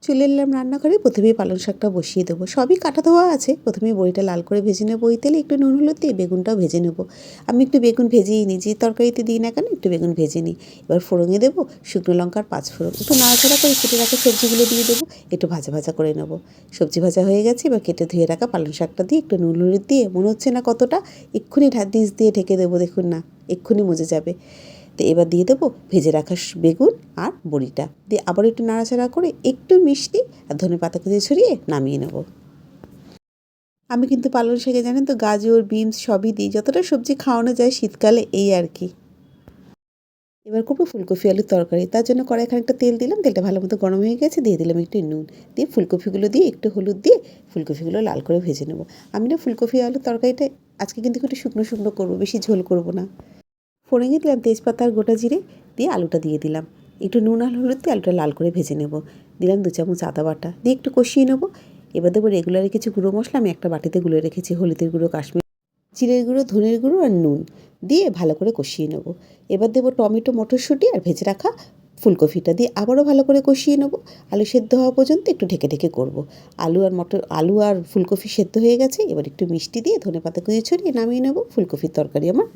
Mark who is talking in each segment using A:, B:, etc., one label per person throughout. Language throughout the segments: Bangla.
A: চলে এলাম রান্নাঘরে। প্রথমেই পালং শাকটা বসিয়ে দেবো। সবই কাটা ধোয়া আছে। প্রথমেই বড়িটা লাল করে ভেজে নেবো ওই তেলে, একটু নুন হলুদ দিয়ে বেগুনটাও ভেজে নেবো। আমি একটু বেগুন ভেজেই নিই, যে তরকারিতে দিই না কেন একটু বেগুন ভেজে নিই। এবার ফোড়নে দেবো শুকনো লঙ্কার 5 ফোড়ন, একটু নাড়াচাড়া করে কেটে রাখা সবজিগুলো দিয়ে দেবো, একটু ভাজা ভাজা করে নেবো। সবজি ভাজা হয়ে গেছে, এবার কেটে ধুয়ে রাখা পালং শাকটা দিয়ে একটু নুন হলুদ দিয়ে, মনে হচ্ছে না কতটা, এক্ষুনি নিচ দিয়ে ঢেকে দেবো, দেখুন না এক্ষুনি মজে যাবে। তো এবার দিয়ে দেবো ভেজে রাখা বেগুন আর বড়িটা দিয়ে আবার একটু নাড়াচাড়া করে একটু মিষ্টি আর ধনেপাতা কুচি ছড়িয়ে নামিয়ে নেব। আমি কিন্তু পালং শাকে জানেন তো গাজর বিনস সবই দিই, যতটা সবজি খাওয়ানো যায় শীতকালে, এই আর কি। এবার করবো ফুলকপি আলুর তরকারি। তার জন্য কড়াই খানিকটা তেল দিলাম, তেলটা ভালো মতো গরম হয়ে গেছে, দিয়ে দিলাম একটু নুন, দিয়ে ফুলকপিগুলো দিয়ে একটু হলুদ দিয়ে ফুলকপিগুলো লাল করে ভেজে নেব। আমি না ফুলকপি আলুর তরকারিটা আজকে কিন্তু একটু শুকনো শুকনো করবো, বেশি ঝোল করবো না। ফোড়নে দিলাম তেজপাতা আর গোটা জিরে, দিয়ে আলুটা দিয়ে দিলাম, একটু নুন আর হলুদ দিয়ে আলুটা লাল করে ভেজে নেব। দিলাম 2 চামচ আদা বাটা, দিয়ে একটু কষিয়ে নেব। এবার দেবো রেগুলারে কিছু গুঁড়ো মশলা, আমি একটা বাটিতে গুলে রেখেছি, হলুদের গুঁড়ো, কাশ্মীর জিরের গুঁড়ো, ধনের গুঁড়ো আর নুন দিয়ে ভালো করে কষিয়ে নেব। এবার দেবো টমেটো, মটরশুঁটি আর ভেজে রাখা ফুলকপিটা দিয়ে আবারও ভালো করে কষিয়ে নেব। আলু সেদ্ধ হওয়া পর্যন্ত একটু ঢেকে ঢেকে করব। আলু আর ফুলকপি সেদ্ধ হয়ে গেছে, এবার একটু মিষ্টি দিয়ে ধনেপাতা কুচি ছড়িয়ে নামিয়ে নেব। ফুলকপির তরকারি আমার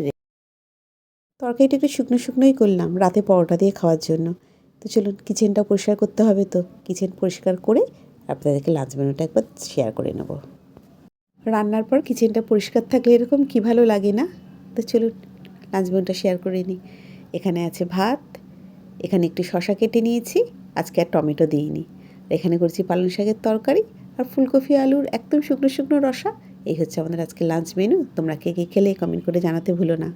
A: তরকারিটা একটু শুকনো শুকনোই করলাম রাতে পরোটা দিয়ে খাওয়ার জন্য। তো চলুন কিচেনটা পরিষ্কার করতে হবে, তো কিচেন পরিষ্কার করে আপনাদেরকে লাঞ্চ মেনুটা একবার শেয়ার করে নেব। রান্নার পর কিচেনটা পরিষ্কার থাকলে এরকম কী ভালো লাগে না। তো চলুন লাঞ্চ মেনুটা শেয়ার করে নিই। এখানে আছে ভাত, এখানে একটু শশা কেটে নিয়েছি, আজকে আর টমেটো দিইনি। এখানে করছি পালং শাকের তরকারি আর ফুলকপি আলুর একদম শুকনো শুকনো রসা। এই হচ্ছে আমাদের আজকে লাঞ্চ মেনু। তোমরা কে কে খেলে কমেন্ট করে জানাতে ভুলো না।